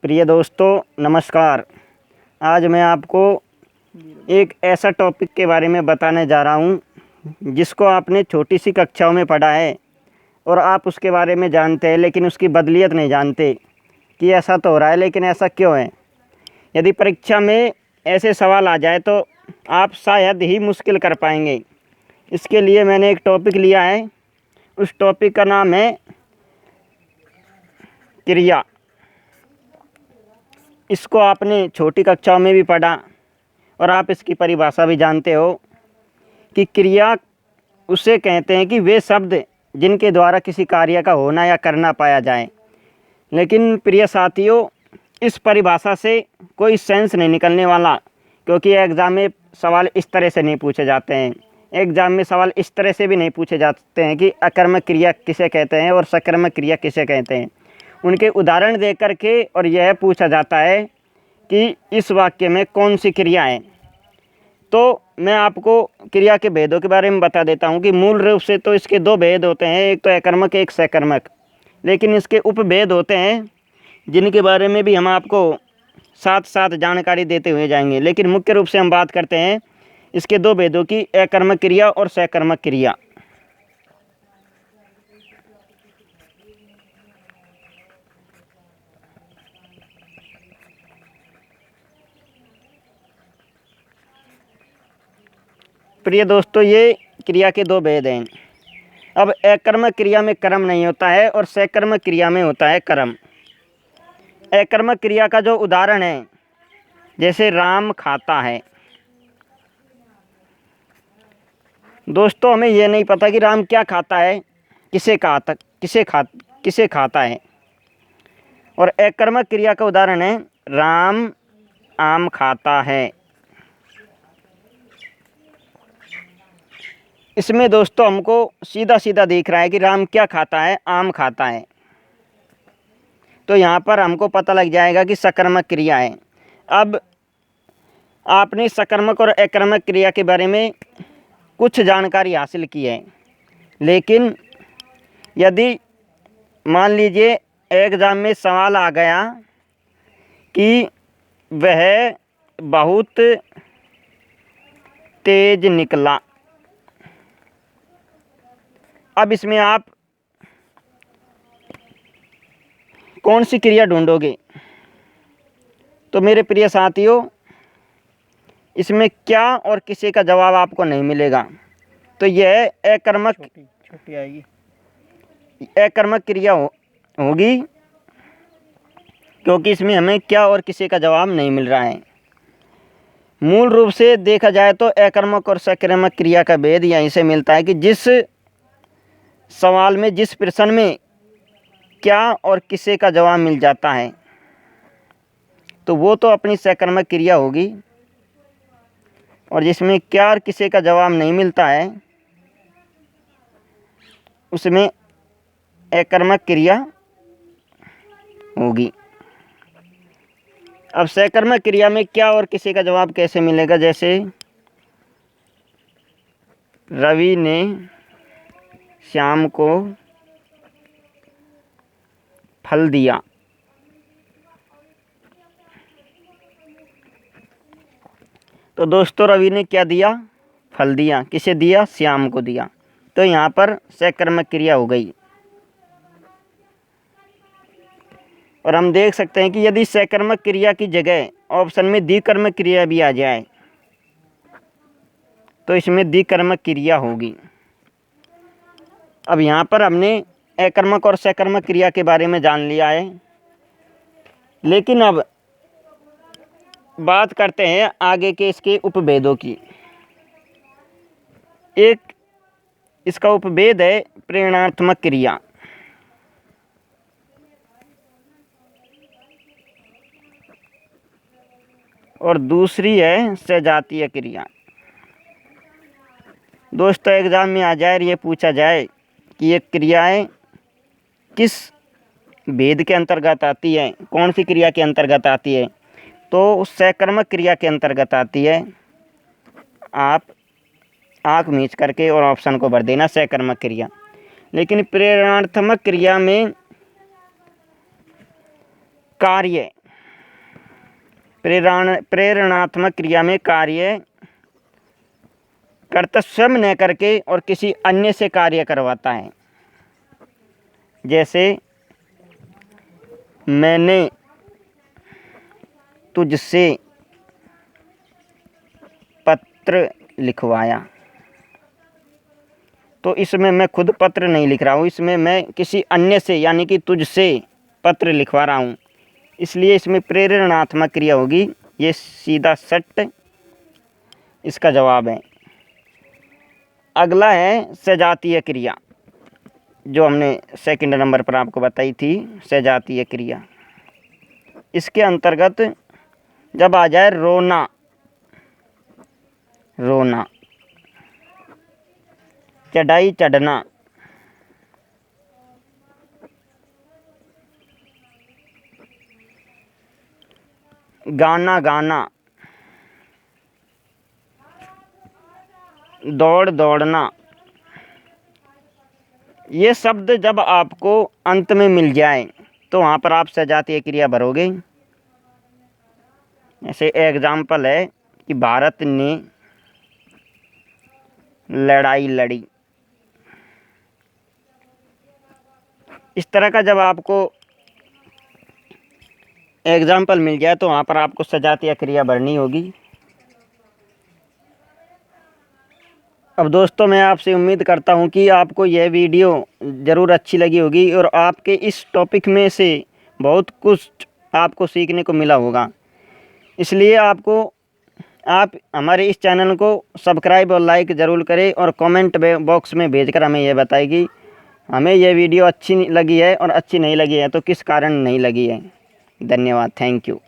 प्रिय दोस्तों नमस्कार। आज मैं आपको एक ऐसा टॉपिक के बारे में बताने जा रहा हूँ जिसको आपने छोटी सी कक्षाओं में पढ़ा है और आप उसके बारे में जानते हैं, लेकिन उसकी बदलियत नहीं जानते कि ऐसा तो हो रहा है, लेकिन ऐसा क्यों है। यदि परीक्षा में ऐसे सवाल आ जाए तो आप शायद ही मुश्किल कर पाएंगे। इसके लिए मैंने एक टॉपिक लिया है। उस टॉपिक का नाम है क्रिया। इसको आपने छोटी कक्षाओं में भी पढ़ा और आप इसकी परिभाषा भी जानते हो कि क्रिया उसे कहते हैं कि वे शब्द जिनके द्वारा किसी कार्य का होना या करना पाया जाए। लेकिन प्रिय साथियों, इस परिभाषा से कोई सेंस नहीं निकलने वाला, क्योंकि एग्ज़ाम में सवाल इस तरह से नहीं पूछे जाते हैं। एग्ज़ाम में सवाल इस तरह से भी नहीं पूछे जाते हैं कि अकर्मक क्रिया किसे कहते हैं और सकर्मक क्रिया किसे कहते हैं। उनके उदाहरण दे करके और यह पूछा जाता है कि इस वाक्य में कौन सी क्रिया है। तो मैं आपको क्रिया के भेदों के बारे में बता देता हूँ कि मूल रूप से तो इसके दो भेद होते हैं, एक तो अकर्मक एक सकर्मक। लेकिन इसके उपभेद होते हैं जिनके बारे में भी हम आपको साथ साथ जानकारी देते हुए जाएंगे। लेकिन मुख्य रूप से हम बात करते हैं इसके दो भेदों की, अकर्मक क्रिया और सकर्मक क्रिया। प्रिय दोस्तों, ये क्रिया के दो भेद हैं। अब अकर्मक क्रिया में कर्म नहीं होता है और सकर्मक क्रिया में होता है कर्म। अकर्मक क्रिया का जो उदाहरण है, जैसे राम खाता है। दोस्तों, हमें यह नहीं पता कि राम क्या खाता है, किसे खाता है। और अकर्मक क्रिया का उदाहरण है राम आम खाता है। इसमें दोस्तों हमको सीधा सीधा दिख रहा है कि राम क्या खाता है, आम खाता है। तो यहाँ पर हमको पता लग जाएगा कि सकर्मक क्रिया है। अब आपने सकर्मक और अकर्मक क्रिया के बारे में कुछ जानकारी हासिल की है, लेकिन यदि मान लीजिए एग्ज़ाम में सवाल आ गया कि वह बहुत तेज निकला, अब इसमें आप कौन सी क्रिया ढूंढोगे? तो मेरे प्रिय साथियों, इसमें क्या और किसे का जवाब आपको नहीं मिलेगा। तो यह अकर्मक आएगी, अकर्मक क्रिया होगी, क्योंकि इसमें हमें क्या और किसे का जवाब नहीं मिल रहा है। मूल रूप से देखा जाए तो अकर्मक और सकर्मक क्रिया का भेद यहीं से मिलता है कि जिस सवाल में, जिस प्रश्न में क्या और किसे का जवाब मिल जाता है तो वो तो अपनी सकर्मक क्रिया होगी, और जिसमें क्या और किसे का जवाब नहीं मिलता है उसमें अकर्मक क्रिया होगी। अब सकर्मक क्रिया में क्या और किसे का जवाब कैसे मिलेगा? जैसे रवि ने श्याम को फल दिया। तो दोस्तों, रवि ने क्या दिया? फल दिया। किसे दिया? श्याम को दिया। तो यहाँ पर सकर्मक क्रिया हो गई। और हम देख सकते हैं कि यदि सकर्मक क्रिया की जगह ऑप्शन में द्विकर्मक क्रिया भी आ जाए तो इसमें द्विकर्मक क्रिया होगी। अब यहाँ पर हमने अकर्मक और सकर्मक क्रिया के बारे में जान लिया है, लेकिन अब बात करते हैं आगे के इसके उपभेदों की। एक इसका उपभेद है प्रेरणात्मक क्रिया। और दूसरी है सजातीय क्रिया। दोस्तों, एग्ज़ाम में आ जाए और ये पूछा जाए कि ये क्रियाएं किस भेद के अंतर्गत आती है, कौन सी क्रिया के अंतर्गत आती है, तो सकर्मक क्रिया के अंतर्गत आती है। आप आँख मीच करके और ऑप्शन को भर देना सकर्मक क्रिया। लेकिन प्रेरणात्मक क्रिया में कार्य प्रेरणात्मक क्रिया में कार्य कर्ता स्वयं न करके और किसी अन्य से कार्य करवाता है। जैसे मैंने तुझसे पत्र लिखवाया, तो इसमें मैं खुद पत्र नहीं लिख रहा हूँ, इसमें मैं किसी अन्य से यानी कि तुझसे पत्र लिखवा रहा हूँ, इसलिए इसमें प्रेरणात्मक क्रिया होगी। ये सीधा सट इसका जवाब है। अगला है सजातीय क्रिया, जो हमने सेकंड नंबर पर आपको बताई थी, सजातीय क्रिया। इसके अंतर्गत जब आ जाए रोना, रोना, चढ़ाई चढ़ना, गाना गाना, दौड़ दौड़ना, ये शब्द जब आपको अंत में मिल जाए तो वहाँ पर आप सजातीय क्रिया भरोगे। ऐसे एग्जाम्पल है कि भारत ने लड़ाई लड़ी। इस तरह का जब आपको एग्जाम्पल मिल जाए तो वहाँ पर आपको सजातीय क्रिया भरनी होगी। अब दोस्तों, मैं आपसे उम्मीद करता हूँ कि आपको यह वीडियो ज़रूर अच्छी लगी होगी और आपके इस टॉपिक में से बहुत कुछ आपको सीखने को मिला होगा। इसलिए आप हमारे इस चैनल को सब्सक्राइब और लाइक ज़रूर करें और कमेंट बॉक्स में भेजकर हमें यह बताएं कि हमें यह वीडियो अच्छी लगी है और अच्छी नहीं लगी है तो किस कारण नहीं लगी है। धन्यवाद, थैंक यू।